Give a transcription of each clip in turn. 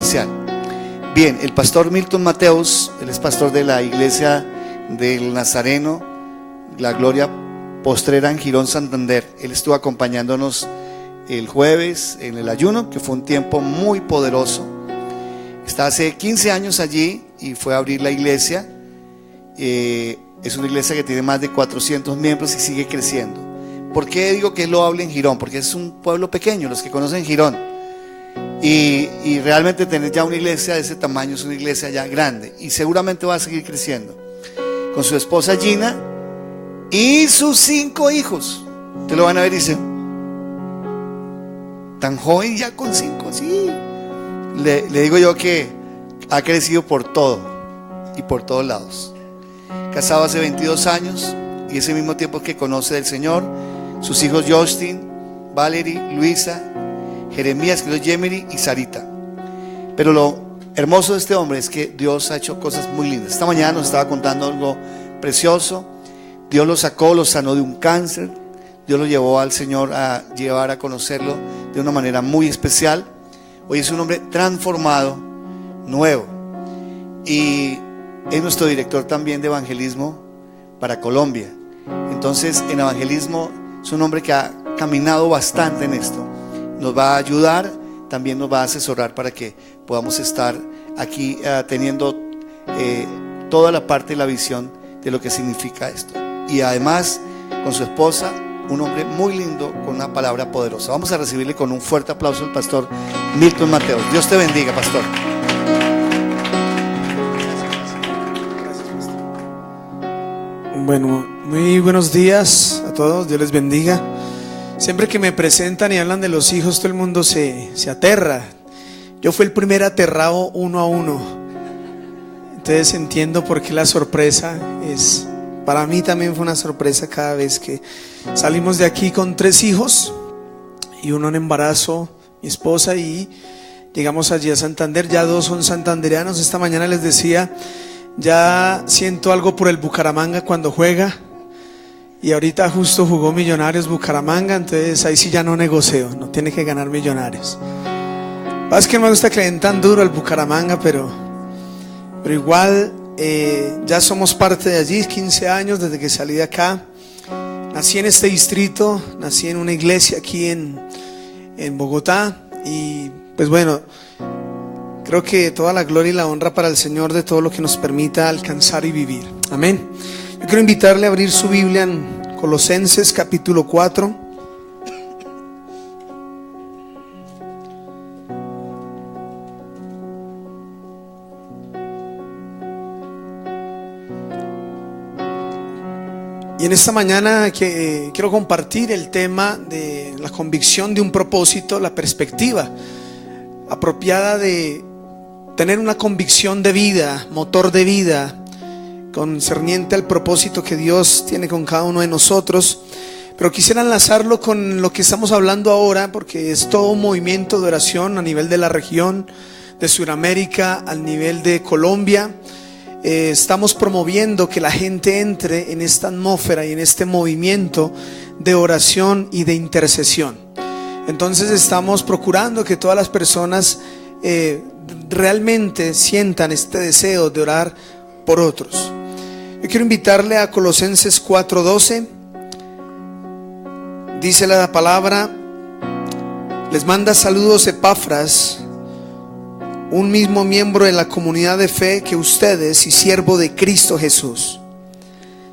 especial. Bien, el pastor Milton Mateus, él es pastor de la iglesia del Nazareno, la Gloria Postrera en Girón, Santander. Él estuvo acompañándonos el jueves en el ayuno, que fue un tiempo muy poderoso. Está hace 15 años allí y fue a abrir la iglesia. Es una iglesia que tiene más de 400 miembros y sigue creciendo. ¿Por qué digo que es loable en Girón? Porque es un pueblo pequeño, los que conocen Girón. Y realmente tener ya una iglesia de ese tamaño es una iglesia ya grande. Y seguramente va a seguir creciendo. Con su esposa Gina y sus 5 hijos. Te lo van a ver y dicen, tan joven ya con 5, sí. Le digo yo que ha crecido por todo y por todos lados. Casado hace 22 años y ese mismo tiempo que conoce del Señor. Sus hijos Justin, Valerie, Luisa, Jeremías, que es Yemery, y Sarita. Pero lo hermoso de este hombre es que Dios ha hecho cosas muy lindas. Esta mañana nos estaba contando algo precioso. Dios lo sacó, lo sanó de un cáncer. Dios lo llevó al Señor a llevar a conocerlo de una manera muy especial. Hoy es un hombre transformado, nuevo. Y es nuestro director también de evangelismo para Colombia. Entonces, en evangelismo es un hombre que ha caminado bastante en esto. Nos va a ayudar, también nos va a asesorar para que podamos estar aquí teniendo toda la parte y la visión de lo que significa esto. Y además, con su esposa, un hombre muy lindo con una palabra poderosa. Vamos a recibirle con un fuerte aplauso al pastor Milton Mateus. Dios te bendiga, pastor. Bueno, muy buenos días a todos, Dios les bendiga. Siempre que me presentan y hablan de los hijos, todo el mundo se aterra. Yo fui el primer aterrado 1 a 1. Entonces entiendo por qué la sorpresa es. Para mí también fue una sorpresa cada vez que salimos de aquí con 3 hijos y uno en embarazo, mi esposa, y llegamos allí a Santander. Ya 2 son santandereanos. Esta mañana les decía, ya siento algo por el Bucaramanga cuando juega. Y ahorita justo jugó Millonarios Bucaramanga, entonces ahí sí ya no negocio, no tiene que ganar Millonarios. Es que no me gusta que le den tan duro al Bucaramanga, pero igual ya somos parte de allí, 15 años desde que salí de acá. Nací en este distrito, nací en una iglesia aquí en Bogotá. Y pues bueno, creo que toda la gloria y la honra para el Señor de todo lo que nos permita alcanzar y vivir. Amén. Yo quiero invitarle a abrir su Biblia en Colosenses capítulo 4. Y en esta mañana quiero compartir el tema de la convicción de un propósito, la perspectiva apropiada de tener una convicción de vida, motor de vida, concerniente al propósito que Dios tiene con cada uno de nosotros. Pero quisiera enlazarlo con lo que estamos hablando ahora, porque es todo un movimiento de oración a nivel de la región de Sudamérica, al nivel de Colombia. Estamos promoviendo que la gente entre en esta atmósfera y en este movimiento de oración y de intercesión. Entonces estamos procurando que todas las personas realmente sientan este deseo de orar por otros. Yo quiero invitarle a Colosenses 4:12. Dice la palabra: les manda saludos Epafras, un mismo miembro de la comunidad de fe que ustedes y siervo de Cristo Jesús.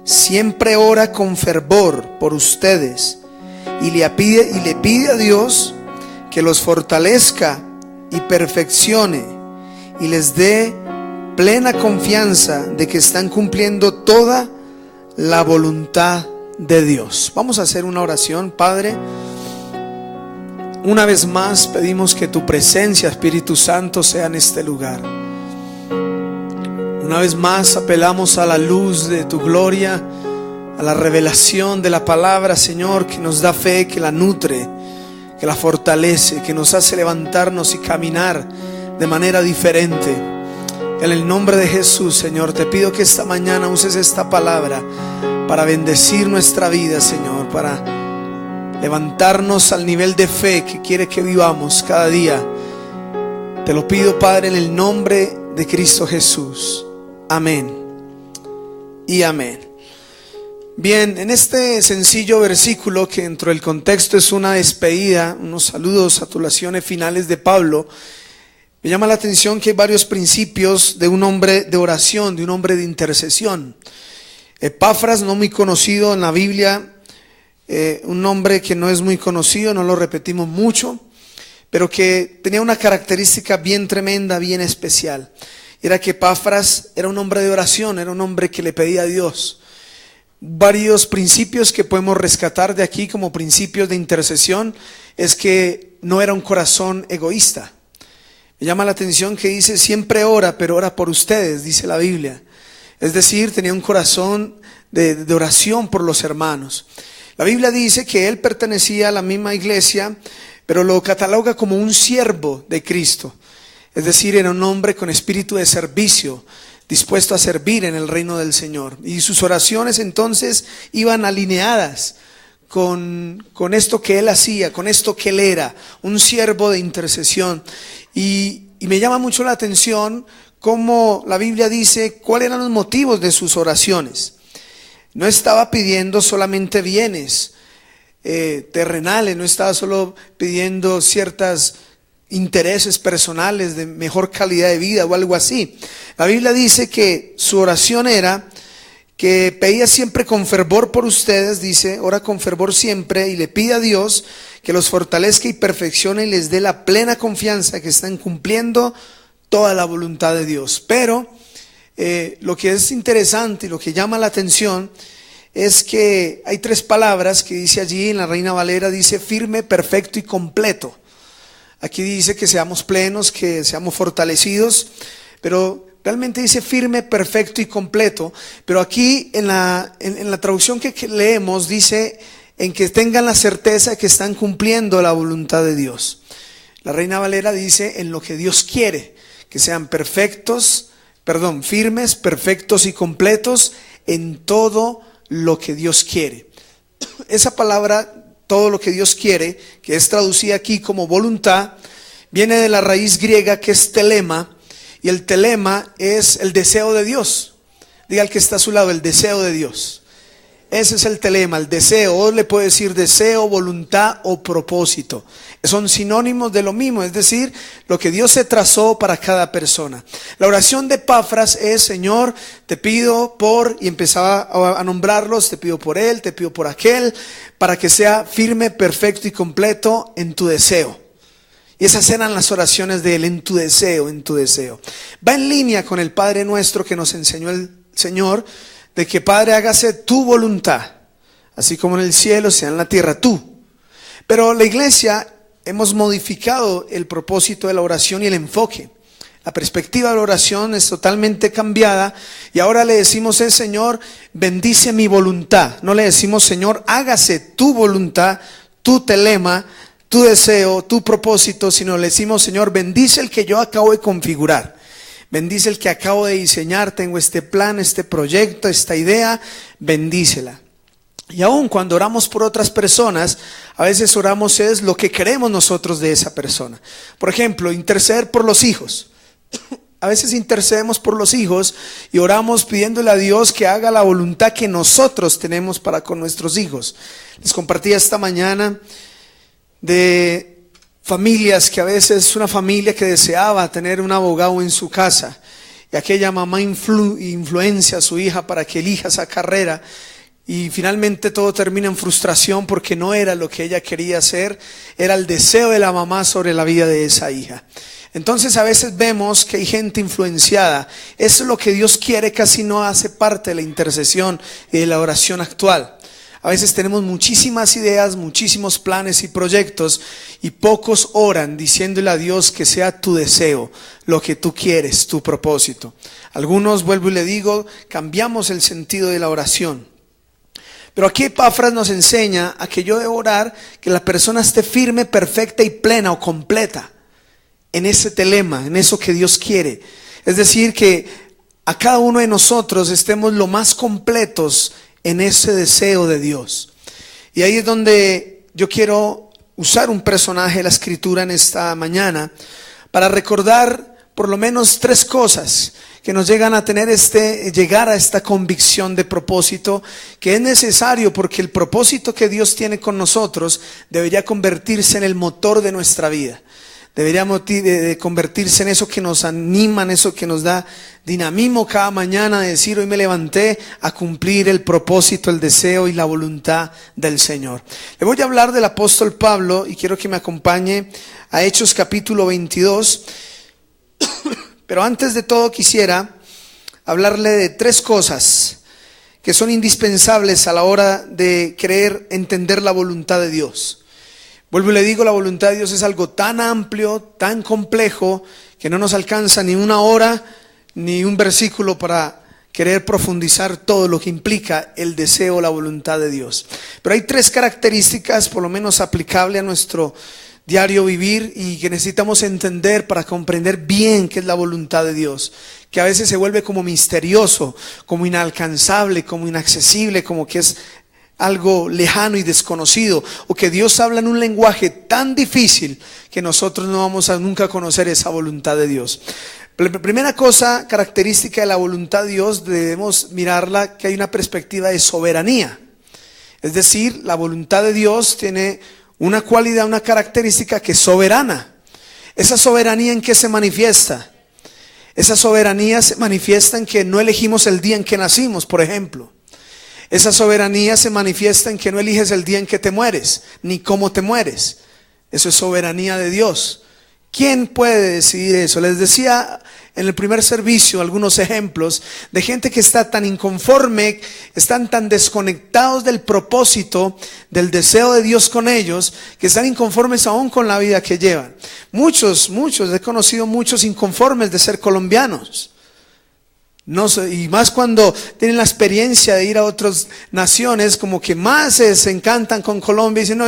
Siempre ora con fervor por ustedes y le pide a Dios que los fortalezca y perfeccione y les dé plena confianza de que están cumpliendo toda la voluntad de Dios. Vamos a hacer una oración. Padre, una vez más pedimos que tu presencia, Espíritu Santo, sea en este lugar. Una vez más apelamos a la luz de tu gloria, a la revelación de la palabra, Señor, que nos da fe, que la nutre, que la fortalece, que nos hace levantarnos y caminar de manera diferente. En el nombre de Jesús, Señor, te pido que esta mañana uses esta palabra para bendecir nuestra vida, Señor, para levantarnos al nivel de fe que quiere que vivamos cada día Te lo pido, Padre, en el nombre de Cristo Jesús. Amén y amén. Bien, en este sencillo versículo, que dentro del contexto es una despedida, unos saludos, satulaciones finales de Pablo, me llama la atención que hay varios principios de un hombre de oración, de un hombre de intercesión. Epafras, no muy conocido en la Biblia, un nombre que no es muy conocido, no lo repetimos mucho, pero que tenía una característica bien tremenda, bien especial. Era que Epafras era un hombre de oración, era un hombre que le pedía a Dios. Varios principios que podemos rescatar de aquí como principios de intercesión es que no era un corazón egoísta. Me llama la atención que dice siempre ora, pero ora por ustedes, dice la Biblia. Es decir, tenía un corazón de oración por los hermanos. La Biblia dice que él pertenecía a la misma iglesia, pero lo cataloga como un siervo de Cristo. Es decir, era un hombre con espíritu de servicio, dispuesto a servir en el reino del Señor. Y sus oraciones entonces iban alineadas con esto que él hacía, con esto que él era, un siervo de intercesión. Y me llama mucho la atención cómo la Biblia dice cuáles eran los motivos de sus oraciones. No estaba pidiendo solamente bienes terrenales, no estaba solo pidiendo ciertos intereses personales de mejor calidad de vida o algo así. La Biblia dice que su oración era que pedía siempre con fervor por ustedes, dice, ora con fervor siempre y le pide a Dios que los fortalezca y perfeccione y les dé la plena confianza que están cumpliendo toda la voluntad de Dios. Pero lo que es interesante y lo que llama la atención es que hay tres palabras que dice allí en la Reina Valera, dice firme, perfecto y completo. Aquí dice que seamos plenos, que seamos fortalecidos, pero realmente dice firme, perfecto y completo. Pero aquí en la traducción que leemos dice en que tengan la certeza de que están cumpliendo la voluntad de Dios. La Reina Valera dice en lo que Dios quiere, que sean firmes, perfectos y completos en todo lo que Dios quiere. Esa palabra, todo lo que Dios quiere, que es traducida aquí como voluntad, viene de la raíz griega que es telema, y el telema es el deseo de Dios. Diga al que está a su lado, el deseo de Dios. Ese es el telema, el deseo, o le puede decir deseo, voluntad o propósito. Son sinónimos de lo mismo, es decir, lo que Dios se trazó para cada persona. La oración de Epafras es: Señor, te pido por, y empezaba a nombrarlos, te pido por él, te pido por aquel, para que sea firme, perfecto y completo en tu deseo. Y esas eran las oraciones de él, en tu deseo, en tu deseo. Va en línea con el Padre Nuestro que nos enseñó el Señor, de que Padre, hágase tu voluntad, así como en el cielo, sea en la tierra tú. Pero la iglesia hemos modificado el propósito de la oración y el enfoque. La perspectiva de la oración es totalmente cambiada y ahora le decimos: Señor, bendice mi voluntad. No le decimos: Señor, hágase tu voluntad, tu telema, tu deseo, tu propósito, sino le decimos: Señor, bendice el que yo acabo de configurar. Bendice el que acabo de diseñar. Tengo este plan, este proyecto, esta idea, bendícela. Y aun cuando oramos por otras personas, a veces oramos es lo que queremos nosotros de esa persona. Por ejemplo, interceder por los hijos. A veces intercedemos por los hijos y oramos pidiéndole a Dios que haga la voluntad que nosotros tenemos para con nuestros hijos. Les compartía esta mañana de familias que a veces una familia que deseaba tener un abogado en su casa y aquella mamá influencia a su hija para que elija esa carrera. Y finalmente todo termina en frustración porque no era lo que ella quería hacer, era el deseo de la mamá sobre la vida de esa hija. Entonces a veces vemos que hay gente influenciada. Eso es lo que Dios quiere, casi no hace parte de la intercesión y de la oración actual. A veces tenemos muchísimas ideas, muchísimos planes y proyectos y pocos oran diciéndole a Dios que sea tu deseo, lo que tú quieres, tu propósito. Algunos, vuelvo y le digo, cambiamos el sentido de la oración. Pero aquí Epafras nos enseña a que yo debo orar que la persona esté firme, perfecta y plena o completa en ese telema, en eso que Dios quiere. Es decir, que a cada uno de nosotros estemos lo más completos en ese deseo de Dios. Y ahí es donde yo quiero usar un personaje de la Escritura en esta mañana para recordar por lo menos 3 cosas que nos llegan a llegar a esta convicción de propósito, que es necesario porque el propósito que Dios tiene con nosotros debería convertirse en el motor de nuestra vida. Debería de convertirse en eso que nos anima, en eso que nos da dinamismo cada mañana, de decir: hoy me levanté a cumplir el propósito, el deseo y la voluntad del Señor. Le voy a hablar del apóstol Pablo y quiero que me acompañe a Hechos capítulo 22. Pero antes de todo quisiera hablarle de 3 cosas que son indispensables a la hora de querer entender la voluntad de Dios. Vuelvo y le digo, la voluntad de Dios es algo tan amplio, tan complejo, que no nos alcanza ni una hora ni un versículo para querer profundizar todo lo que implica el deseo, la voluntad de Dios. Pero hay 3 características, por lo menos aplicables a nuestro diario vivir, y que necesitamos entender para comprender bien qué es la voluntad de Dios, que a veces se vuelve como misterioso, como inalcanzable, como inaccesible, como que es algo lejano y desconocido, o que Dios habla en un lenguaje tan difícil que nosotros no vamos a nunca conocer esa voluntad de Dios. La primera cosa característica de la voluntad de Dios, debemos mirarla, que hay una perspectiva de soberanía. Es decir, la voluntad de Dios tiene una cualidad, una característica que es soberana. ¿Esa soberanía en qué se manifiesta? Esa soberanía se manifiesta en que no elegimos el día en que nacimos, por ejemplo. Esa soberanía se manifiesta en que no eliges el día en que te mueres, ni cómo te mueres. Eso es soberanía de Dios. ¿Quién puede decidir eso? Les decía en el primer servicio algunos ejemplos de gente que está tan inconforme, están tan desconectados del propósito, del deseo de Dios con ellos, que están inconformes aún con la vida que llevan. Muchos, he conocido muchos inconformes de ser colombianos. No sé, y más cuando tienen la experiencia de ir a otras naciones, como que más se encantan con Colombia y dicen: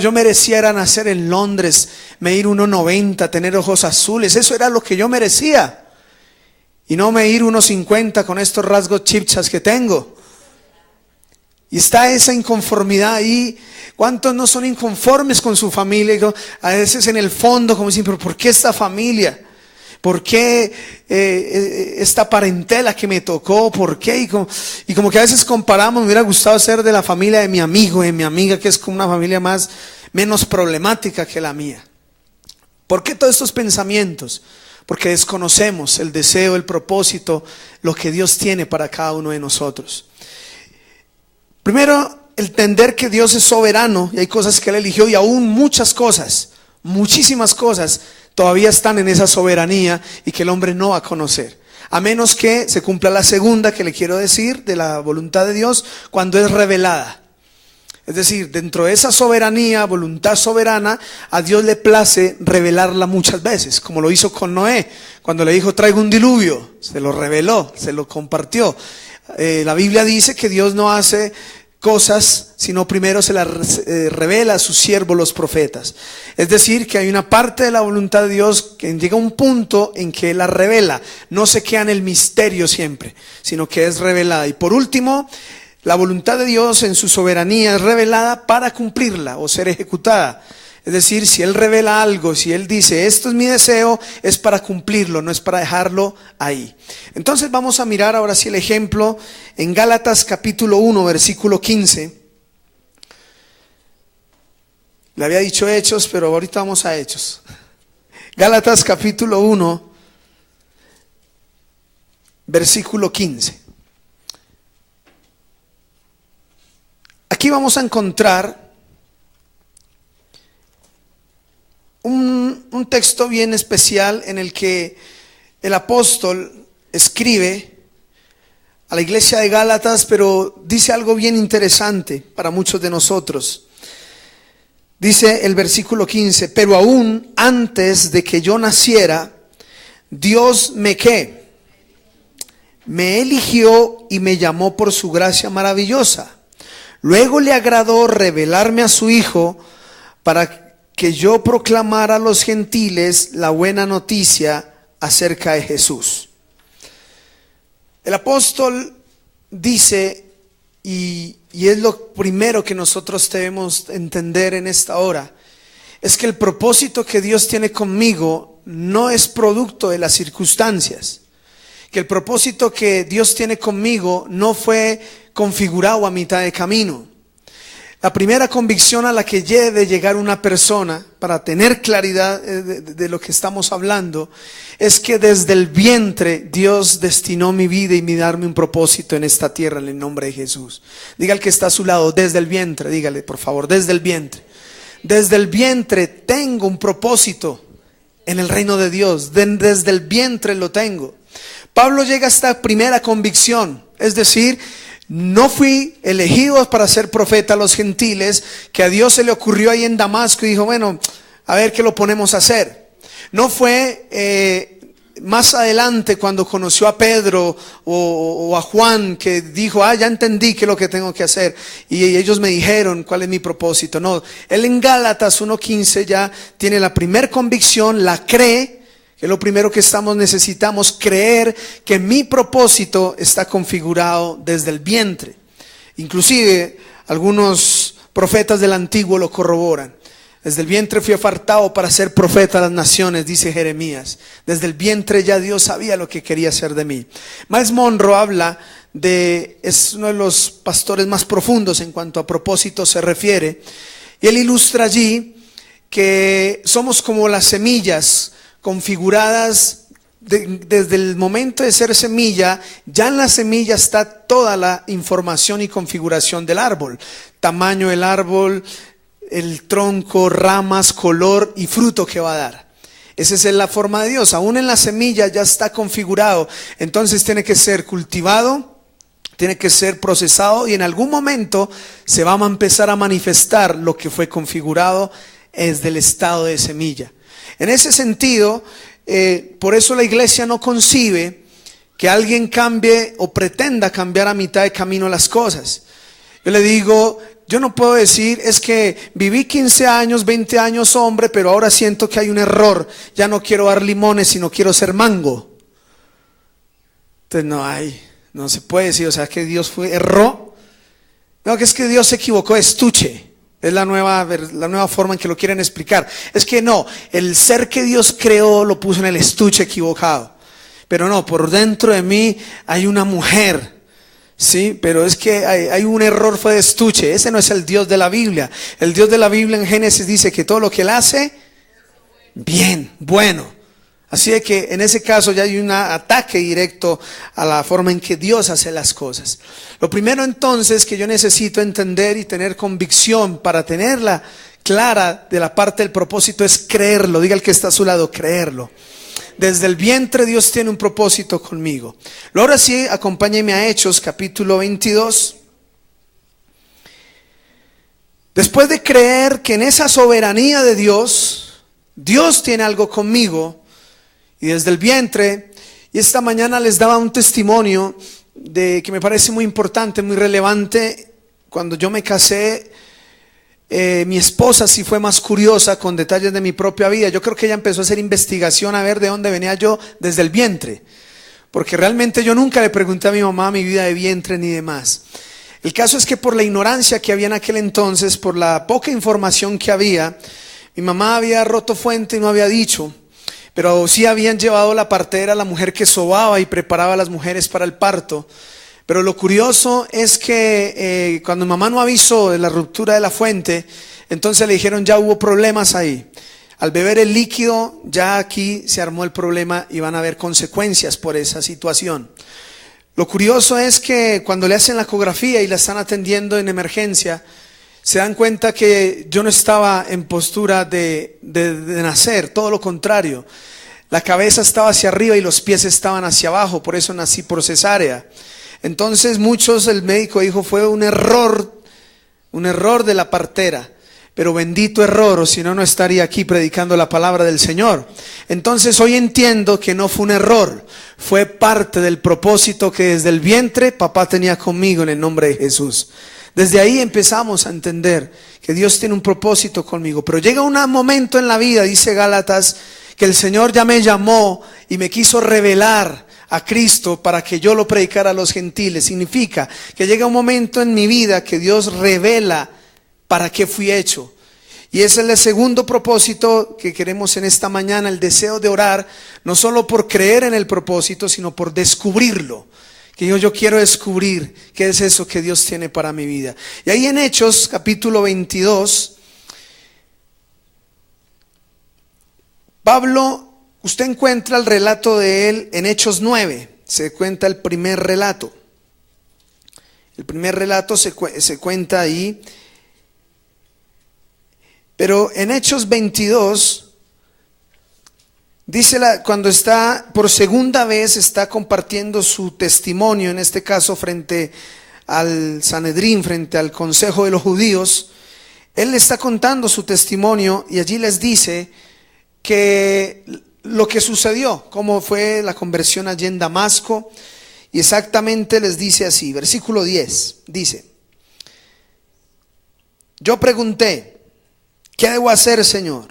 yo mereciera nacer en Londres, medir 1,90, tener ojos azules, eso era lo que yo merecía, y no medir 1,50 con estos rasgos chipchas que tengo. Y está esa inconformidad ahí. ¿Cuántos no son inconformes con su familia? A veces en el fondo como dicen: pero ¿por qué esta familia? ¿Por qué esta parentela que me tocó? ¿Por qué? Y como que a veces comparamos: me hubiera gustado ser de la familia de mi amigo, de mi amiga, que es como una familia menos problemática que la mía. ¿Por qué todos estos pensamientos? Porque desconocemos el deseo, el propósito, lo que Dios tiene para cada uno de nosotros. Primero, entender que Dios es soberano y hay cosas que Él eligió, y aún muchas cosas, muchísimas cosas todavía están en esa soberanía y que el hombre no va a conocer, a menos que se cumpla la segunda que le quiero decir de la voluntad de Dios, cuando es revelada. Es decir, dentro de esa soberanía, voluntad soberana, a Dios le place revelarla muchas veces, como lo hizo con Noé. Cuando le dijo: traigo un diluvio, se lo reveló, se lo compartió. La Biblia dice que Dios no hace cosas, sino primero se las revela a sus siervos los profetas. Es decir, que hay una parte de la voluntad de Dios que llega a un punto en que la revela, no se queda en el misterio siempre, sino que es revelada. Y por último, la voluntad de Dios en su soberanía es revelada para cumplirla o ser ejecutada. Es decir, si Él revela algo, si Él dice: esto es mi deseo, es para cumplirlo, no es para dejarlo ahí. Entonces vamos a mirar ahora sí el ejemplo en Gálatas capítulo 1, versículo 15. Le había dicho Hechos, pero ahorita vamos a Hechos. Gálatas capítulo 1, versículo 15. Aquí vamos a encontrar un texto bien especial en el que el apóstol escribe a la iglesia de Gálatas, pero dice algo bien interesante para muchos de nosotros. Dice el versículo 15: pero aún antes de que yo naciera, Dios me eligió y me llamó por su gracia maravillosa. Luego le agradó revelarme a su Hijo para que yo proclamara a los gentiles la buena noticia acerca de Jesús. El apóstol dice, y es lo primero que nosotros debemos entender en esta hora, es que el propósito que Dios tiene conmigo no es producto de las circunstancias. Que el propósito que Dios tiene conmigo no fue configurado a mitad de camino. La primera convicción a la que debe llegar una persona para tener claridad de lo que estamos hablando es que desde el vientre Dios destinó mi vida y darme un propósito en esta tierra en el nombre de Jesús. Diga al que está a su lado, desde el vientre, dígale por favor, desde el vientre. Desde el vientre tengo un propósito en el reino de Dios, desde el vientre lo tengo. Pablo llega a esta primera convicción, es decir, no fui elegido para ser profeta a los gentiles, que a Dios se le ocurrió ahí en Damasco y dijo, bueno, a ver qué lo ponemos a hacer. No fue más adelante cuando conoció a Pedro o a Juan que dijo, ya entendí qué es lo que tengo que hacer. Y ellos me dijeron cuál es mi propósito. No, él en Gálatas 1:15 ya tiene la primera convicción, la cree. Que es lo primero que necesitamos creer que mi propósito está configurado desde el vientre. Inclusive algunos profetas del antiguo lo corroboran. Desde el vientre fui apartado para ser profeta a las naciones, dice Jeremías. Desde el vientre ya Dios sabía lo que quería hacer de mí. Miles Monroe habla es uno de los pastores más profundos en cuanto a propósito se refiere. Y él ilustra allí que somos como las semillas configuradas desde el momento de ser semilla. Ya en la semilla está toda la información y configuración del árbol, tamaño del árbol, el tronco, ramas, color y fruto que va a dar. Esa es la forma de Dios. Aún en la semilla ya está configurado. Entonces tiene que ser cultivado, tiene que ser procesado y en algún momento se va a empezar a manifestar lo que fue configurado desde el estado de semilla. En ese sentido, por eso la iglesia no concibe que alguien cambie o pretenda cambiar a mitad de camino las cosas. Yo le digo, yo no puedo decir, es que viví 15 años, 20 años hombre, pero ahora siento que hay un error. Ya no quiero dar limones, sino quiero ser mango. Entonces no se puede decir, o sea, que Dios erró. No, que es que Dios se equivocó de estuche. Es la nueva forma en que lo quieren explicar. Es que no, el ser que Dios creó lo puso en el estuche equivocado. Pero no, por dentro de mí hay una mujer. Sí, pero es que hay un error, fue de estuche. Ese no es el Dios de la Biblia. El Dios de la Biblia en Génesis dice que todo lo que Él hace, bien, bueno. Así de que en ese caso ya hay un ataque directo a la forma en que Dios hace las cosas. Lo primero entonces que yo necesito entender y tener convicción para tenerla clara de la parte del propósito es creerlo. Diga el que está a su lado, creerlo. Desde el vientre Dios tiene un propósito conmigo. Ahora sí, acompáñeme a Hechos capítulo 22. Después de creer que en esa soberanía de Dios, Dios tiene algo conmigo, y desde el vientre, y esta mañana les daba un testimonio que me parece muy importante, muy relevante. Cuando yo me casé, mi esposa sí fue más curiosa con detalles de mi propia vida. Yo creo que ella empezó a hacer investigación a ver de dónde venía yo desde el vientre, porque realmente yo nunca le pregunté a mi mamá mi vida de vientre ni demás. El caso es que por la ignorancia que había en aquel entonces, por la poca información que había, mi mamá había roto fuente y no había dicho. Pero sí habían llevado la partera, la mujer que sobaba y preparaba a las mujeres para el parto. Pero lo curioso es que cuando mamá no avisó de la ruptura de la fuente, entonces le dijeron ya hubo problemas ahí. Al beber el líquido, ya aquí se armó el problema y van a haber consecuencias por esa situación. Lo curioso es que cuando le hacen la ecografía y la están atendiendo en emergencia, se dan cuenta que yo no estaba en postura de nacer, todo lo contrario. La cabeza estaba hacia arriba y los pies estaban hacia abajo, por eso nací por cesárea. Entonces el médico dijo fue un error de la partera. Pero bendito error, o si no, no estaría aquí predicando la palabra del Señor. Entonces hoy entiendo que no fue un error, fue parte del propósito que desde el vientre papá tenía conmigo en el nombre de Jesús. Desde ahí empezamos a entender que Dios tiene un propósito conmigo. Pero llega un momento en la vida, dice Gálatas, que el Señor ya me llamó y me quiso revelar a Cristo para que yo lo predicara a los gentiles. Significa que llega un momento en mi vida que Dios revela para qué fui hecho. Y ese es el segundo propósito que queremos en esta mañana, el deseo de orar, no solo por creer en el propósito, sino por descubrirlo. Que yo quiero descubrir qué es eso que Dios tiene para mi vida. Y ahí en Hechos capítulo 22, Pablo, usted encuentra el relato de él en Hechos 9, se cuenta el primer relato. El primer relato se cuenta ahí. Pero en Hechos 22, dice cuando está por segunda vez, está compartiendo su testimonio, en este caso frente al Sanedrín, frente al consejo de los judíos. Él le está contando su testimonio y allí les dice que lo que sucedió, cómo fue la conversión allí en Damasco. Y exactamente les dice así, versículo 10, dice: yo pregunté, ¿qué debo hacer, Señor?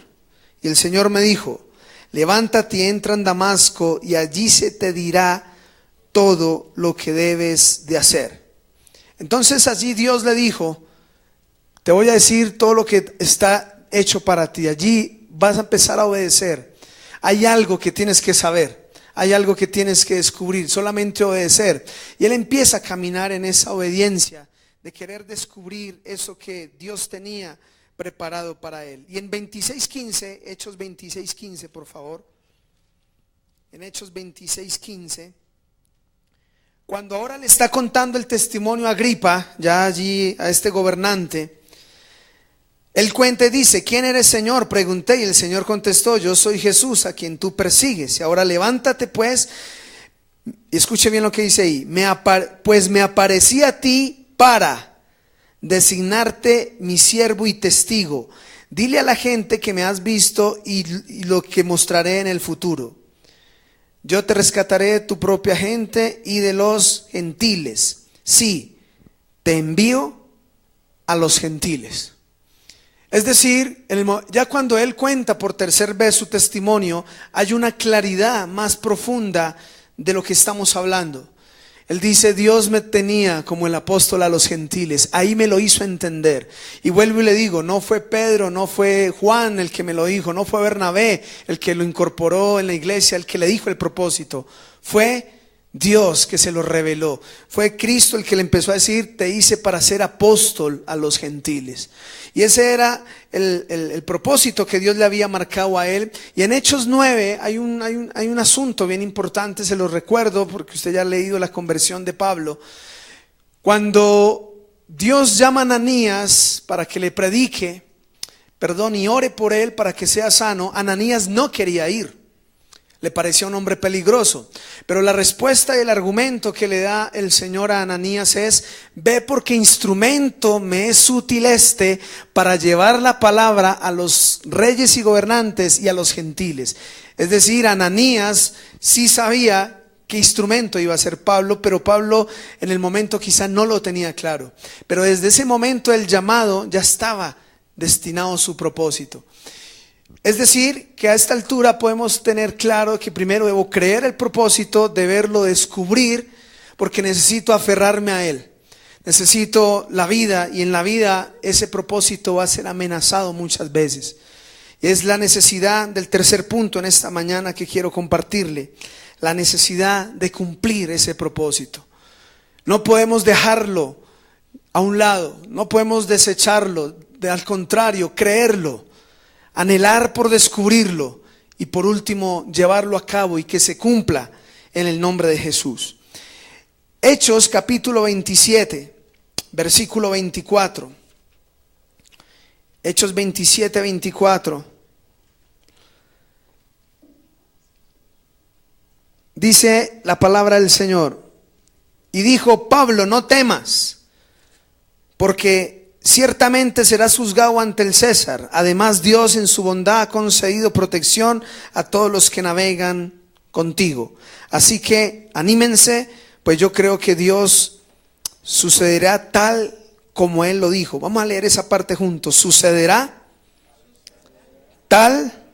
Y el Señor me dijo, levántate y entra en Damasco y allí se te dirá todo lo que debes de hacer. Entonces allí Dios le dijo, te voy a decir todo lo que está hecho para ti. Allí vas a empezar a obedecer. Hay algo que tienes que saber. Hay algo que tienes que descubrir, solamente obedecer. Y él empieza a caminar en esa obediencia de querer descubrir eso que Dios tenía preparado para él. Y en 26:15, Hechos 26:15, por favor. En Hechos 26:15, cuando ahora le está contando el testimonio a Agripa, ya allí a este gobernante, él cuenta y dice, ¿quién eres, Señor? Pregunté y el Señor contestó, yo soy Jesús a quien tú persigues. Y ahora levántate pues, y escuche bien lo que dice ahí, pues me aparecí a ti para designarte mi siervo y testigo. Dile a la gente que me has visto y lo que mostraré en el futuro. Yo te rescataré de tu propia gente y de los gentiles. Sí, te envío a los gentiles. Es decir, ya cuando él cuenta por tercera vez su testimonio, hay una claridad más profunda de lo que estamos hablando. Él dice, Dios me tenía como el apóstol a los gentiles, ahí me lo hizo entender. Y vuelvo y le digo, no fue Pedro, no fue Juan el que me lo dijo, no fue Bernabé el que lo incorporó en la iglesia, el que le dijo el propósito. Fue Dios que se lo reveló. Fue Cristo el que le empezó a decir, te hice para ser apóstol a los gentiles. Y ese era el propósito que Dios le había marcado a él. Y en Hechos 9 hay un asunto bien importante, se lo recuerdo porque usted ya ha leído la conversión de Pablo. Cuando Dios llama a Ananías para que le predique, y ore por él para que sea sano, Ananías no quería ir. Le parecía un hombre peligroso, pero la respuesta y el argumento que le da el Señor a Ananías es, ve porque instrumento me es útil para llevar la palabra a los reyes y gobernantes y a los gentiles. Es decir, Ananías sí sabía qué instrumento iba a ser Pablo, pero Pablo en el momento quizá no lo tenía claro. Pero desde ese momento el llamado ya estaba destinado a su propósito. Es decir, que a esta altura podemos tener claro que primero debo creer el propósito, deberlo descubrir, porque necesito aferrarme a él. Necesito la vida, y en la vida ese propósito va a ser amenazado muchas veces. Y es la necesidad del tercer punto en esta mañana que quiero compartirle, la necesidad de cumplir ese propósito. No podemos dejarlo a un lado, no podemos desecharlo, al contrario, creerlo. Anhelar por descubrirlo y por último llevarlo a cabo y que se cumpla en el nombre de Jesús. Hechos capítulo 27, versículo 24. Hechos 27, 24. Dice la palabra del Señor. Y dijo Pablo, no temas, porque ciertamente serás juzgado ante el César. Además, Dios en su bondad ha concedido protección a todos los que navegan contigo. Así que anímense, pues yo creo que Dios sucederá tal como Él lo dijo. Vamos a leer esa parte juntos. Sucederá tal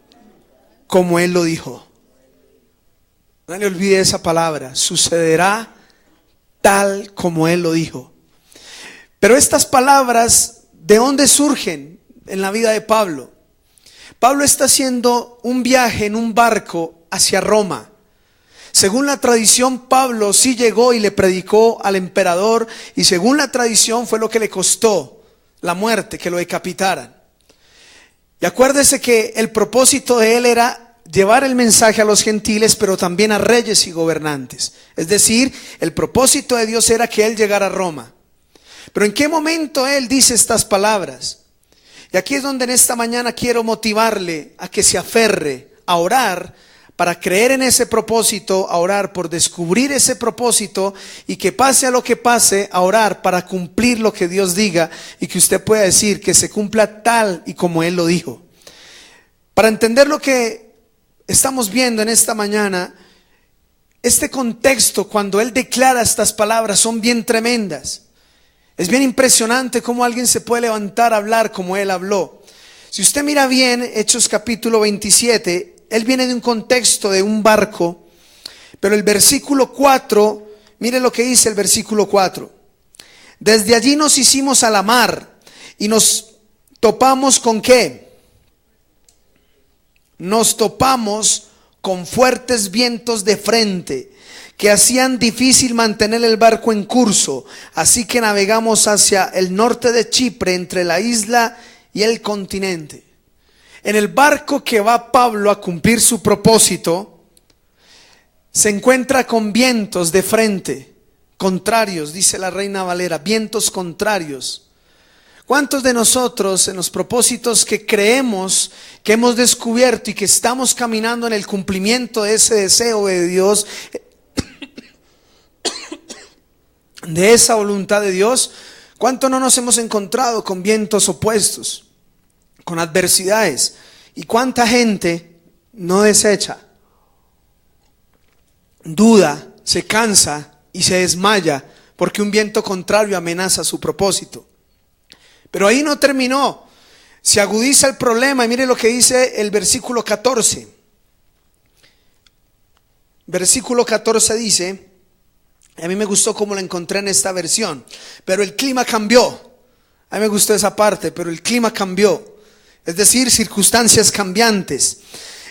como Él lo dijo. No le olvide esa palabra. Sucederá tal como Él lo dijo. Pero estas palabras, ¿de dónde surgen? en la vida de Pablo. Pablo está haciendo un viaje en un barco hacia Roma. Según la tradición, Pablo sí llegó y le predicó al emperador, y según la tradición fue lo que le costó la muerte, que lo decapitaran. Y acuérdese que el propósito de él era llevar el mensaje a los gentiles, pero también a reyes y gobernantes. Es decir, el propósito de Dios era que él llegara a Roma. Pero ¿en qué momento él dice estas palabras? Y aquí es donde en esta mañana quiero motivarle a que se aferre a orar para creer en ese propósito, a orar por descubrir ese propósito, y que pase a lo que pase, a orar para cumplir lo que Dios diga, y que usted pueda decir que se cumpla tal y como Él lo dijo. Para entender lo que estamos viendo en esta mañana, este contexto, cuando Él declara estas palabras, son bien tremendas. Es bien impresionante cómo alguien se puede levantar a hablar como Él habló. Si usted mira bien Hechos capítulo 27, Él viene de un contexto de un barco, pero el versículo 4, mire lo que dice el versículo 4. Desde allí nos hicimos a la mar y nos topamos con ¿qué? Nos topamos con fuertes vientos de frente que hacían difícil mantener el barco en curso. Así que navegamos hacia el norte de Chipre, entre la isla y el continente. En el barco que va Pablo a cumplir su propósito, se encuentra con vientos de frente, contrarios, dice la Reina Valera, vientos contrarios. ¿Cuántos de nosotros en los propósitos que creemos, que hemos descubierto y que estamos caminando en el cumplimiento de ese deseo de Dios, de esa voluntad de Dios, cuánto no nos hemos encontrado con vientos opuestos, con adversidades? ¿Y cuánta gente no desecha, duda, se cansa y se desmaya porque un viento contrario amenaza su propósito? Pero ahí no terminó. Se agudiza el problema y mire lo que dice el versículo 14. Versículo 14 dice, a mí me gustó cómo lo encontré en esta versión, pero el clima cambió. A mí me gustó esa parte, pero el clima cambió. Es decir, circunstancias cambiantes.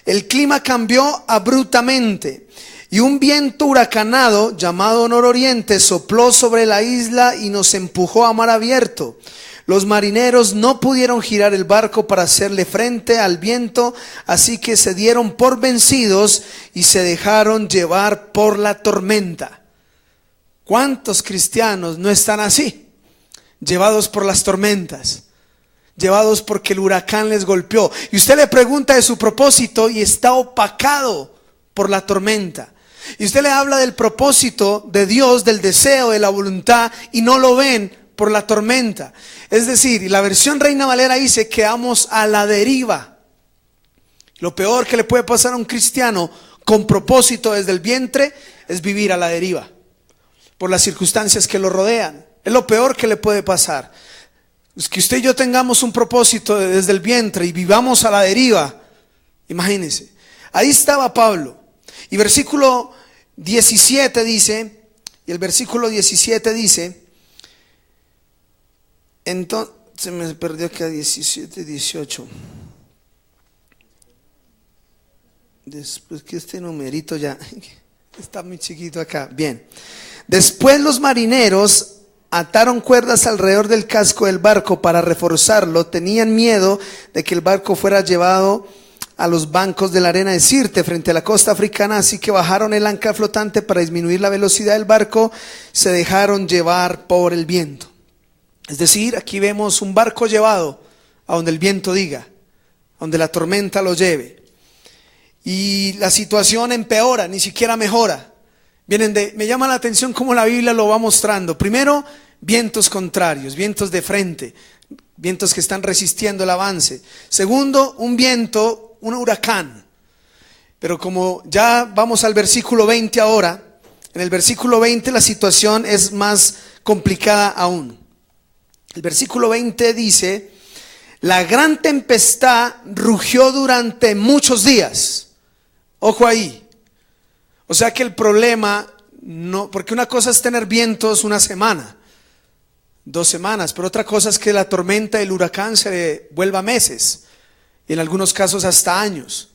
El clima cambió abruptamente y un viento huracanado llamado nororiente sopló sobre la isla y nos empujó a mar abierto. Los marineros no pudieron girar el barco para hacerle frente al viento, así que se dieron por vencidos y se dejaron llevar por la tormenta. ¿Cuántos cristianos no están así? Llevados por las tormentas, llevados porque el huracán les golpeó. Y usted le pregunta de su propósito y está opacado por la tormenta. Y usted le habla del propósito de Dios, del deseo, de la voluntad, y no lo ven por la tormenta. Es decir, y la versión Reina Valera dice, quedamos a la deriva. Lo peor que le puede pasar a un cristiano con propósito desde el vientre es vivir a la deriva por las circunstancias que lo rodean. Es lo peor que le puede pasar. Es que usted y yo tengamos un propósito desde el vientre y vivamos a la deriva. Imagínense. Ahí estaba Pablo. Y versículo 17 dice, y el versículo 17 dice, entonces, se me perdió acá 17, 18. Después que este numerito ya está muy chiquito acá. Bien. Después los marineros ataron cuerdas alrededor del casco del barco para reforzarlo. Tenían miedo de que el barco fuera llevado a los bancos de la arena de Sirte frente a la costa africana, así que bajaron el ancla flotante para disminuir la velocidad del barco. Se dejaron llevar por el viento. Es decir, aquí vemos un barco llevado a donde el viento diga, a donde la tormenta lo lleve. Y la situación empeora, ni siquiera mejora. Me llama la atención cómo la Biblia lo va mostrando. Primero, vientos contrarios, vientos de frente, vientos que están resistiendo el avance. Segundo, un viento, un huracán. Pero como ya vamos al versículo 20 ahora, en el versículo 20 la situación es más complicada aún. El versículo 20 dice, la gran tempestad rugió durante muchos días. Ojo ahí. O sea que el problema, no, porque una cosa es tener vientos una semana. 2 semanas, pero otra cosa es que la tormenta del huracán se vuelva meses, y en algunos casos hasta años.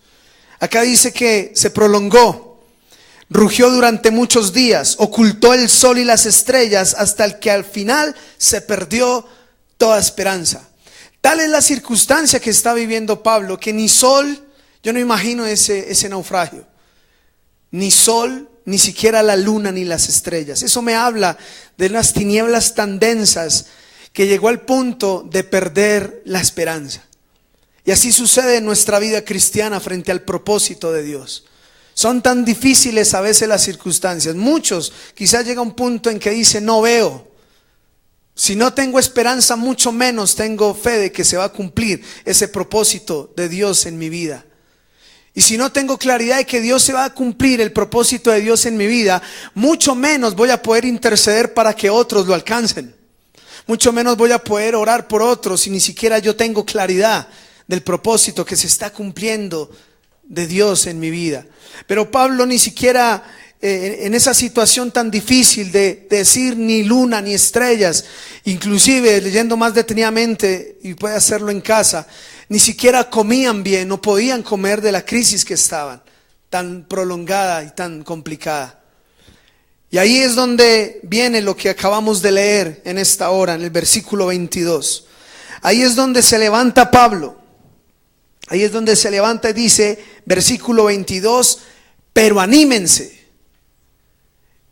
Acá dice que se prolongó, rugió durante muchos días, ocultó el sol y las estrellas hasta el que al final se perdió toda esperanza. Tal es la circunstancia que está viviendo Pablo, que ni sol, yo no imagino ese naufragio, ni sol, ni siquiera la luna ni las estrellas. Eso me habla de unas tinieblas tan densas que llegó al punto de perder la esperanza. Y así sucede en nuestra vida cristiana frente al propósito de Dios. Son tan difíciles a veces las circunstancias. Muchos quizás llega un punto en que dicen: no veo. Si no tengo esperanza, mucho menos tengo fe de que se va a cumplir ese propósito de Dios en mi vida. Y si no tengo claridad de que Dios se va a cumplir el propósito de Dios en mi vida, mucho menos voy a poder interceder para que otros lo alcancen. Mucho menos voy a poder orar por otros si ni siquiera yo tengo claridad del propósito que se está cumpliendo de Dios en mi vida. Pero Pablo ni siquiera en esa situación tan difícil de decir ni luna ni estrellas, inclusive leyendo más detenidamente, y puede hacerlo en casa, ni siquiera comían bien, no podían comer de la crisis que estaban, tan prolongada y tan complicada. Y ahí es donde viene lo que acabamos de leer en esta hora, en el versículo 22. Ahí es donde se levanta Pablo. Ahí es donde se levanta y dice, versículo 22, pero anímense.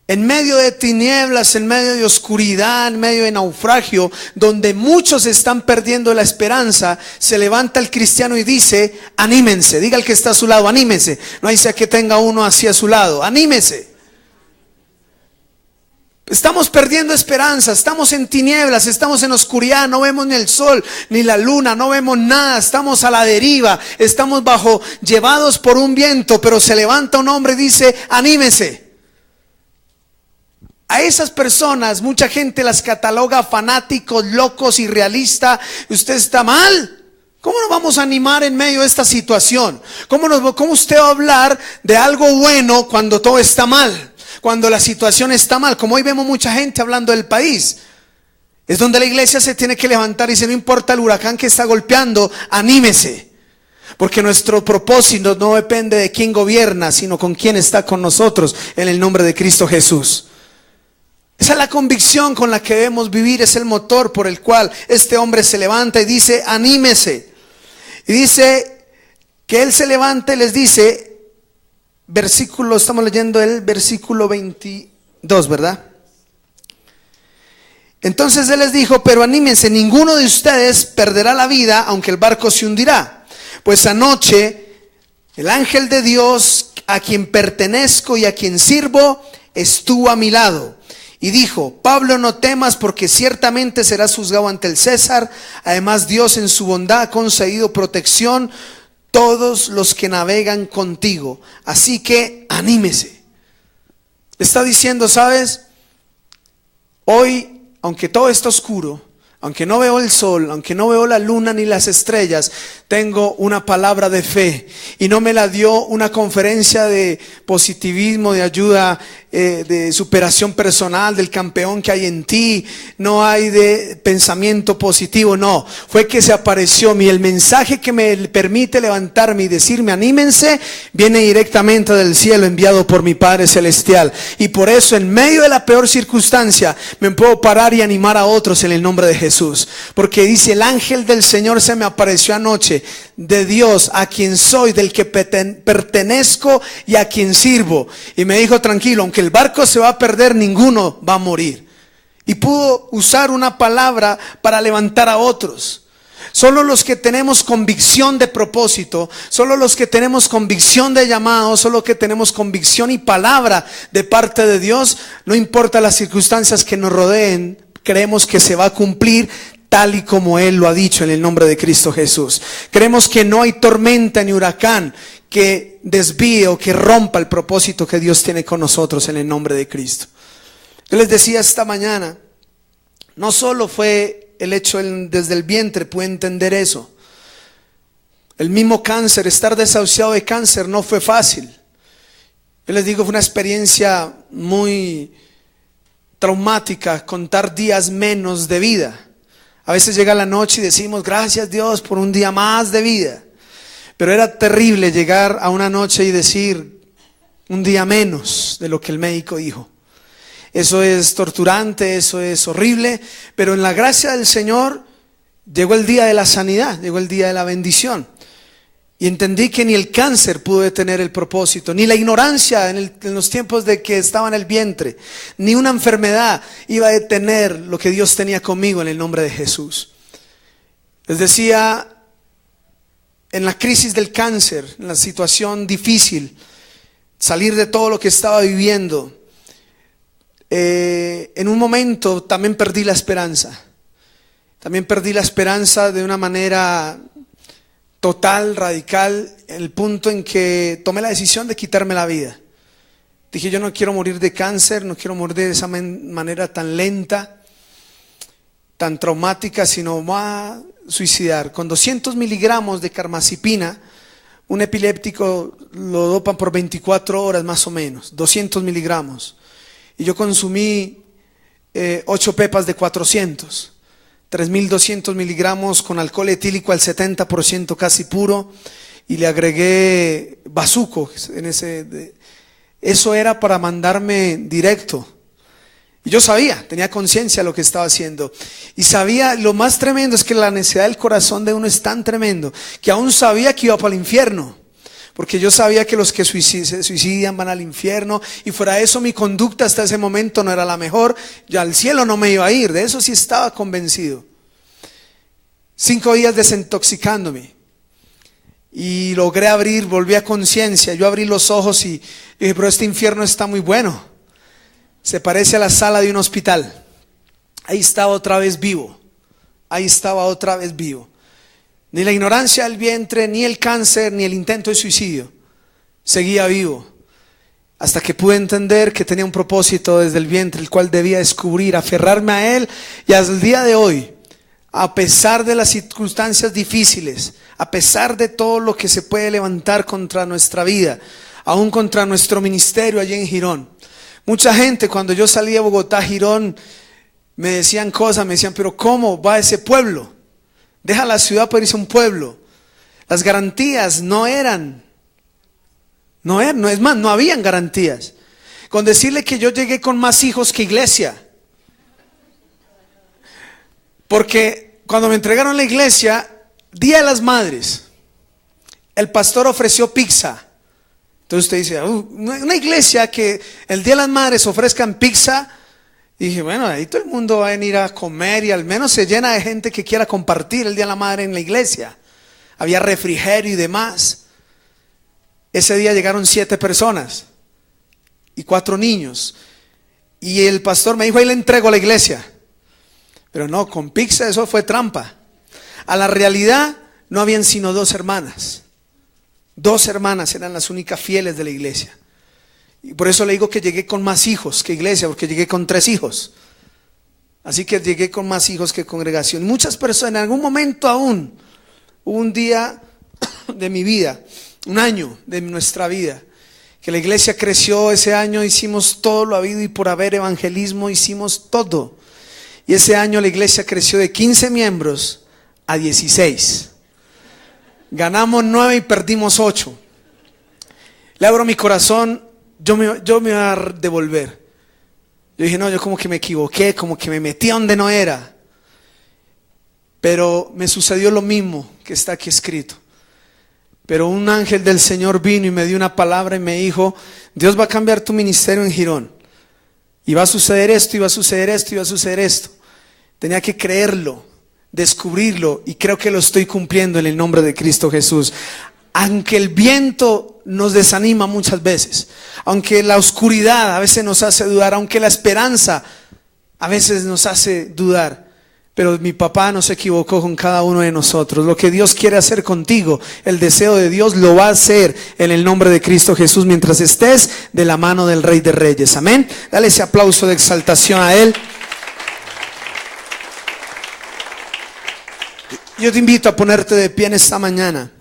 En medio de tinieblas, en medio de oscuridad, en medio de naufragio, donde muchos están perdiendo la esperanza, se levanta el cristiano y dice: anímense. Diga al que está a su lado: anímense. No hay sea que tenga uno así a su lado. Anímense. Estamos perdiendo esperanza, estamos en tinieblas, estamos en oscuridad, no vemos ni el sol ni la luna, no vemos nada, estamos a la deriva, estamos llevados por un viento. Pero se levanta un hombre y dice: anímense. A esas personas mucha gente las cataloga fanáticos, locos, irrealistas. Usted está mal. ¿Cómo nos vamos a animar en medio de esta situación? ¿Cómo usted va a hablar de algo bueno cuando todo está mal? Cuando la situación está mal, como hoy vemos mucha gente hablando del país. Es donde la iglesia se tiene que levantar y dice: no importa el huracán que está golpeando, anímese. Porque nuestro propósito no depende de quién gobierna, sino con quién está con nosotros, en el nombre de Cristo Jesús. Esa es la convicción con la que debemos vivir, es el motor por el cual este hombre se levanta y dice: anímese. Y dice que él se levanta y les dice, estamos leyendo el versículo 22, ¿verdad? Entonces él les dijo: pero anímense, ninguno de ustedes perderá la vida, aunque el barco se hundirá. Pues anoche el ángel de Dios, a quien pertenezco y a quien sirvo, estuvo a mi lado y dijo: Pablo, no temas, porque ciertamente serás juzgado ante el César. Además, Dios en su bondad ha concedido protección todos los que navegan contigo, así que anímese. Está diciendo: sabes, hoy, aunque todo está oscuro, aunque no veo el sol, aunque no veo la luna ni las estrellas, tengo una palabra de fe. Y no me la dio una conferencia de positivismo, de ayuda, de superación personal, del campeón que hay en ti. No hay de pensamiento positivo, no. Fue que se apareció a mí. El mensaje que me permite levantarme y decirme: anímense, viene directamente del cielo, enviado por mi Padre Celestial. Y por eso, en medio de la peor circunstancia, me puedo parar y animar a otros en el nombre de Jesús. Porque dice: el ángel del Señor se me apareció anoche, de Dios, a quien soy, del que pertenezco y a quien sirvo. Y me dijo: tranquilo, aunque el barco se va a perder, ninguno va a morir. Y pudo usar una palabra para levantar a otros. Solo los que tenemos convicción de propósito, solo los que tenemos convicción de llamado, solo que tenemos convicción y palabra de parte de Dios, no importa las circunstancias que nos rodeen, creemos que se va a cumplir tal y como Él lo ha dicho, en el nombre de Cristo Jesús. Creemos que no hay tormenta ni huracán que desvíe o que rompa el propósito que Dios tiene con nosotros, en el nombre de Cristo. Yo les decía esta mañana, no solo fue el hecho desde el vientre, pude entender eso. El mismo cáncer, estar desahuciado de cáncer no fue fácil. Yo les digo, fue una experiencia muy traumática contar días menos de vida. A veces llega la noche y decimos gracias Dios por un día más de vida. Pero era terrible llegar a una noche y decir un día menos de lo que el médico dijo. Eso es torturante, eso es horrible, pero en la gracia del Señor llegó el día de la sanidad, llegó el día de la bendición. Y entendí que ni el cáncer pudo detener el propósito, ni la ignorancia en los tiempos de que estaba en el vientre, ni una enfermedad iba a detener lo que Dios tenía conmigo en el nombre de Jesús. Les decía, en la crisis del cáncer, en la situación difícil, salir de todo lo que estaba viviendo, en un momento también perdí la esperanza. También perdí la esperanza de una manera total, radical, en el punto en que tomé la decisión de quitarme la vida. Dije, yo no quiero morir de cáncer, no quiero morir de esa manera tan lenta, tan traumática, sino voy a suicidar. Con 200 miligramos de carbamazepina, un epiléptico lo dopan por 24 horas más o menos, 200 miligramos. Y yo consumí 8 pepas de 400. 3.200 miligramos con alcohol etílico al 70% casi puro, y le agregué bazuco eso era para mandarme directo. Y yo sabía, tenía conciencia de lo que estaba haciendo, y sabía, lo más tremendo es que la necesidad del corazón de uno es tan tremendo que aún sabía que iba para el infierno, porque yo sabía que los que se suicidan van al infierno, y fuera de eso mi conducta hasta ese momento no era la mejor. Ya al cielo no me iba a ir, de eso sí estaba convencido. 5 días desintoxicándome, y logré volví a conciencia. Yo abrí los ojos y dije, pero este infierno está muy bueno, se parece a la sala de un hospital. Ahí estaba otra vez vivo, ahí estaba otra vez vivo. Ni la ignorancia del vientre, ni el cáncer, ni el intento de suicidio. Seguía vivo. Hasta que pude entender que tenía un propósito desde el vientre, el cual debía descubrir, aferrarme a él. Y hasta el día de hoy, a pesar de las circunstancias difíciles, a pesar de todo lo que se puede levantar contra nuestra vida, aún contra nuestro ministerio allí en Girón. Mucha gente, cuando yo salí de Bogotá a Girón, me decían cosas, me decían, pero ¿cómo va ese pueblo? Deja la ciudad para irse a un pueblo. Las garantías no es más, no habían garantías. Con decirle que yo llegué con más hijos que iglesia. Porque cuando me entregaron la iglesia, Día de las Madres, el pastor ofreció pizza. Entonces usted dice, una iglesia que el Día de las Madres ofrezcan pizza. Y dije, bueno, ahí todo el mundo va a venir a comer, y al menos se llena de gente que quiera compartir el Día de la Madre en la iglesia. Había refrigerio y demás. Ese día llegaron 7 personas y 4 niños. Y el pastor me dijo, ahí le entrego a la iglesia. Pero no, con pizza eso fue trampa. A la realidad no habían sino 2 hermanas. 2 hermanas eran las únicas fieles de la iglesia. Y por eso le digo que llegué con más hijos que iglesia, porque llegué con 3 hijos. Así que llegué con más hijos que congregación. Muchas personas, en algún momento aún, hubo un día de mi vida, un año de nuestra vida, que la iglesia creció. Ese año hicimos todo lo habido y por haber, evangelismo, hicimos todo. Y ese año la iglesia creció de 15 miembros a 16. Ganamos 9 y perdimos 8. Le abro mi corazón. Yo me voy a devolver. Yo dije, no, yo como que me equivoqué, como que me metí a donde no era. Pero me sucedió lo mismo que está aquí escrito. Pero un ángel del Señor vino y me dio una palabra y me dijo, Dios va a cambiar tu ministerio en Girón. Y va a suceder esto, y va a suceder esto, y va a suceder esto. Tenía que creerlo, descubrirlo, y creo que lo estoy cumpliendo en el nombre de Cristo Jesús. Aunque el viento nos desanima muchas veces, aunque la oscuridad a veces nos hace dudar, aunque la esperanza a veces nos hace dudar, pero mi papá no se equivocó con cada uno de nosotros. Lo que Dios quiere hacer contigo, el deseo de Dios lo va a hacer en el nombre de Cristo Jesús, mientras estés de la mano del Rey de Reyes. Amén. Dale ese aplauso de exaltación a Él. Yo te invito a ponerte de pie en esta mañana.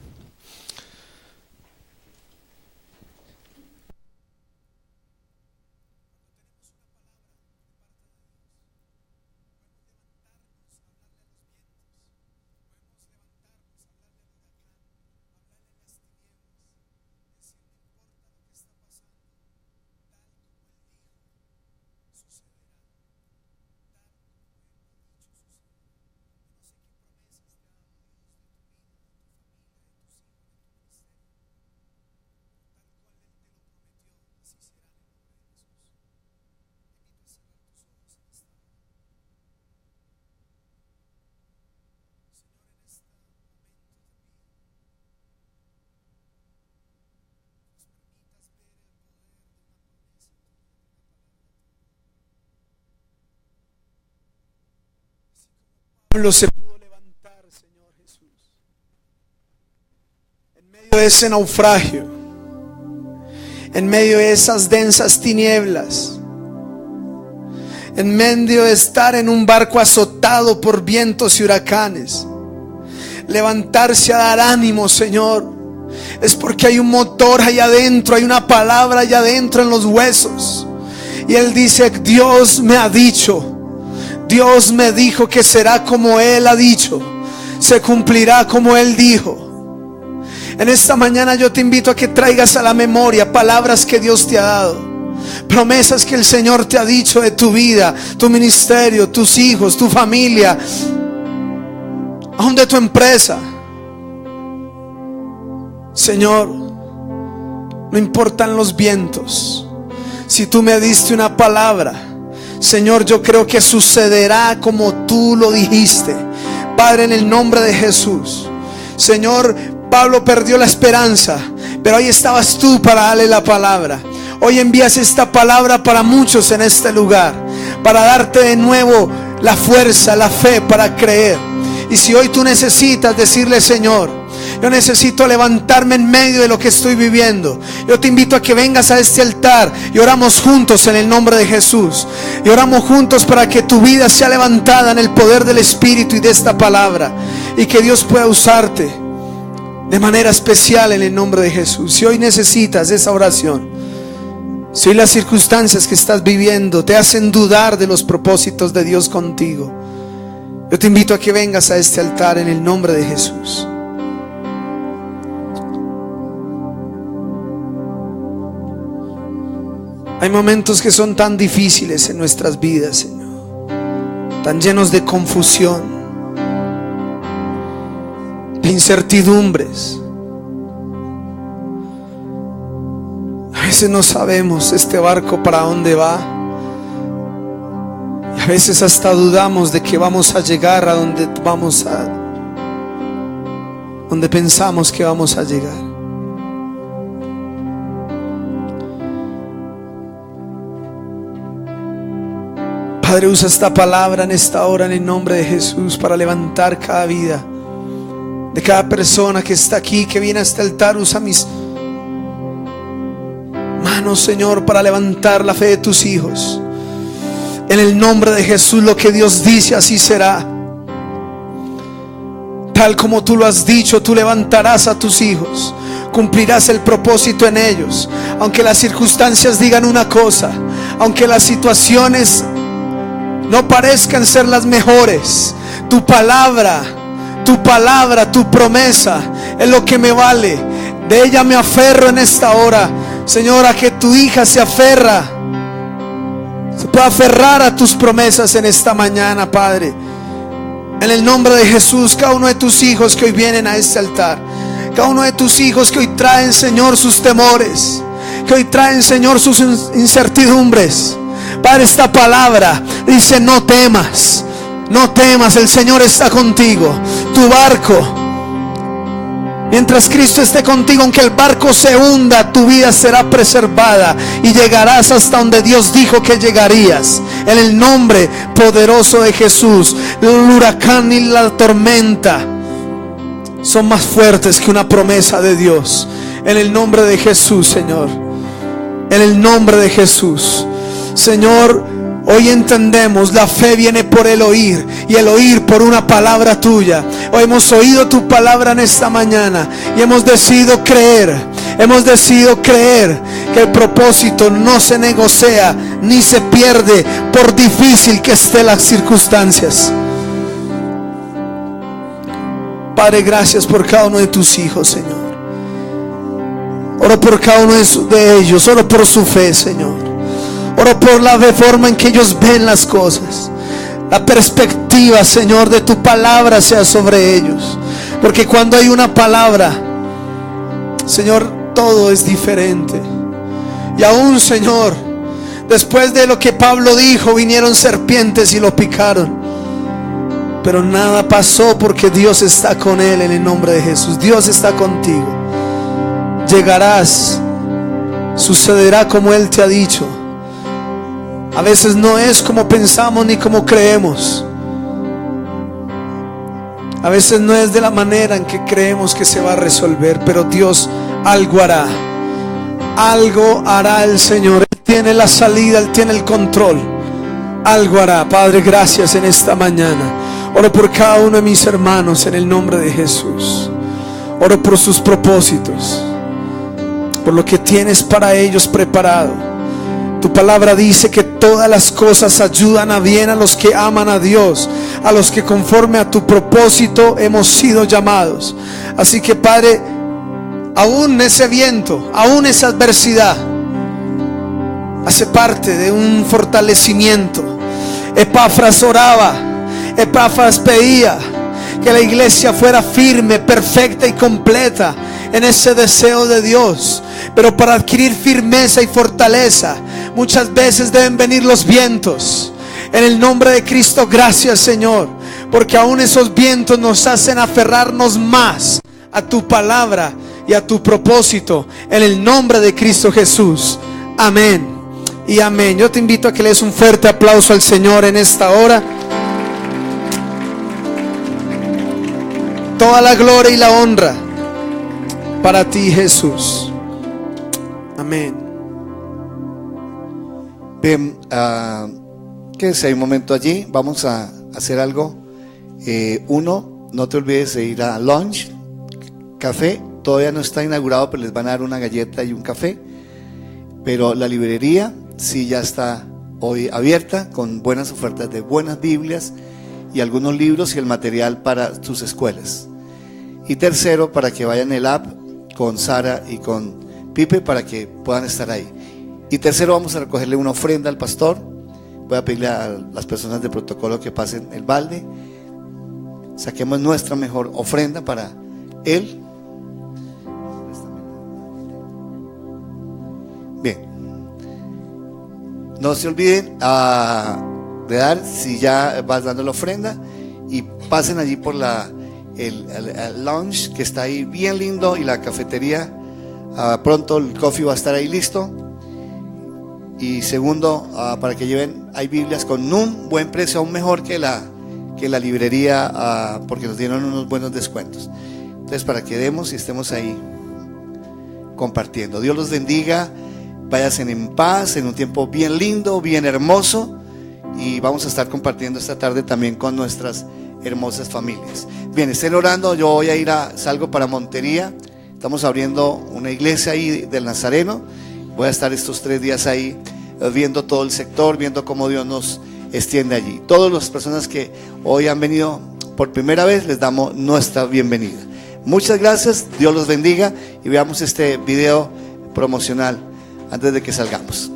Pablo se pudo levantar, Señor Jesús, en medio de ese naufragio, en medio de esas densas tinieblas, en medio de estar en un barco azotado por vientos y huracanes. Levantarse a dar ánimo, Señor, es porque hay un motor allá adentro, hay una palabra allá adentro en los huesos. Y Él dice: Dios me ha dicho, Dios me dijo que será como Él ha dicho, se cumplirá como Él dijo. En esta mañana yo te invito a que traigas a la memoria palabras que Dios te ha dado, promesas que el Señor te ha dicho de tu vida, tu ministerio, tus hijos, tu familia, aún de tu empresa. Señor, no importan los vientos, si tú me diste una palabra, Señor, yo creo que sucederá como tú lo dijiste. Padre, en el nombre de Jesús. Señor, Pablo perdió la esperanza, pero ahí estabas tú para darle la palabra. Hoy envías esta palabra para muchos en este lugar, para darte de nuevo la fuerza, la fe para creer. Y si hoy tú necesitas decirle: Señor, yo necesito levantarme en medio de lo que estoy viviendo, yo te invito a que vengas a este altar y oramos juntos en el nombre de Jesús. Y oramos juntos para que tu vida sea levantada en el poder del Espíritu y de esta palabra, y que Dios pueda usarte de manera especial en el nombre de Jesús. Si hoy necesitas esa oración, si hoy las circunstancias que estás viviendo te hacen dudar de los propósitos de Dios contigo, yo te invito a que vengas a este altar en el nombre de Jesús. Hay momentos que son tan difíciles en nuestras vidas, Señor, tan llenos de confusión, de incertidumbres. A veces no sabemos este barco para dónde va, y a veces hasta dudamos de que vamos a llegar a donde pensamos que vamos a llegar. Padre, usa esta palabra en esta hora en el nombre de Jesús para levantar cada vida de cada persona que está aquí, que viene a este altar. Usa mis manos, Señor, para levantar la fe de tus hijos. En el nombre de Jesús, lo que Dios dice, así será. Tal como tú lo has dicho, tú levantarás a tus hijos, cumplirás el propósito en ellos. Aunque las circunstancias digan una cosa, aunque las situaciones no parezcan ser las mejores, tu palabra, tu promesa es lo que me vale. De ella me aferro en esta hora, Señor, a que tu hija se pueda aferrar a tus promesas en esta mañana, Padre. En el nombre de Jesús, cada uno de tus hijos que hoy vienen a este altar, cada uno de tus hijos que hoy traen, Señor, sus temores, que hoy traen, Señor, sus incertidumbres, Padre, esta palabra dice: no temas, no temas, el Señor está contigo. Tu barco, mientras Cristo esté contigo, aunque el barco se hunda, tu vida será preservada y llegarás hasta donde Dios dijo que llegarías. En el nombre poderoso de Jesús, el huracán y la tormenta son más fuertes que una promesa de Dios. En el nombre de Jesús, Señor, en el nombre de Jesús. Señor, hoy entendemos, la fe viene por el oír, y el oír por una palabra tuya. Hoy hemos oído tu palabra en esta mañana y hemos decidido creer que el propósito no se negocia ni se pierde, por difícil que estén las circunstancias. Padre, gracias por cada uno de tus hijos, Señor. Oro por cada uno de ellos, oro por su fe, Señor. Oro por la forma en que ellos ven las cosas. La perspectiva, Señor, de tu palabra sea sobre ellos. Porque cuando hay una palabra, Señor, todo es diferente. Y aún, Señor, después de lo que Pablo dijo, vinieron serpientes y lo picaron. Pero nada pasó, porque Dios está con él. En el nombre de Jesús, Dios está contigo. Llegarás, sucederá como Él te ha dicho. A veces no es como pensamos ni como creemos. A veces no es de la manera en que creemos que se va a resolver, pero Dios algo hará. Algo hará el Señor. Él tiene la salida, Él tiene el control. Algo hará. Padre, gracias en esta mañana. Oro por cada uno de mis hermanos en el nombre de Jesús. Oro por sus propósitos, por lo que tienes para ellos preparado. Tu palabra dice que todas las cosas ayudan a bien a los que aman a Dios, a los que conforme a tu propósito hemos sido llamados. Así que, Padre, aún ese viento, aún esa adversidad hace parte de un fortalecimiento. Epafras oraba, Epafras pedía que la iglesia fuera firme, perfecta y completa en ese deseo de Dios. Pero para adquirir firmeza y fortaleza, muchas veces deben venir los vientos. En el nombre de Cristo, gracias, Señor, porque aún esos vientos nos hacen aferrarnos más a tu palabra y a tu propósito. En el nombre de Cristo Jesús. Amén y amén. Yo te invito a que le des un fuerte aplauso al Señor en esta hora. Toda la gloria y la honra para ti, Jesús. Amén. Bien, quédese un momento allí. Vamos a hacer algo. Uno, no te olvides de ir a lunch, café. Todavía no está inaugurado, pero les van a dar una galleta y un café. Pero la librería sí ya está hoy abierta, con buenas ofertas de buenas Biblias y algunos libros y el material para tus escuelas. Y tercero, para que vayan el app con Sara y con Pipe para que puedan estar ahí. Y tercero, vamos a recogerle una ofrenda al pastor. Voy a pedirle a las personas de protocolo que pasen el balde. Saquemos nuestra mejor ofrenda para él. Bien. No se olviden de dar, si ya vas dando la ofrenda, y pasen allí por el lounge que está ahí bien lindo, y la cafetería. Pronto el coffee va a estar ahí listo. Y segundo, para que lleven, hay Biblias con un buen precio, aún mejor que la librería, porque nos dieron unos buenos descuentos. Entonces, para que demos y estemos ahí compartiendo. Dios los bendiga. Váyanse en paz, en un tiempo bien lindo, bien hermoso, y vamos a estar compartiendo esta tarde también con nuestras hermosas familias. Bien, estén orando. Yo voy a ir salgo para Montería. Estamos abriendo una iglesia ahí del Nazareno. Voy a estar estos 3 días ahí viendo todo el sector, viendo cómo Dios nos extiende allí. Todas las personas que hoy han venido por primera vez, les damos nuestra bienvenida. Muchas gracias, Dios los bendiga, y veamos este video promocional antes de que salgamos.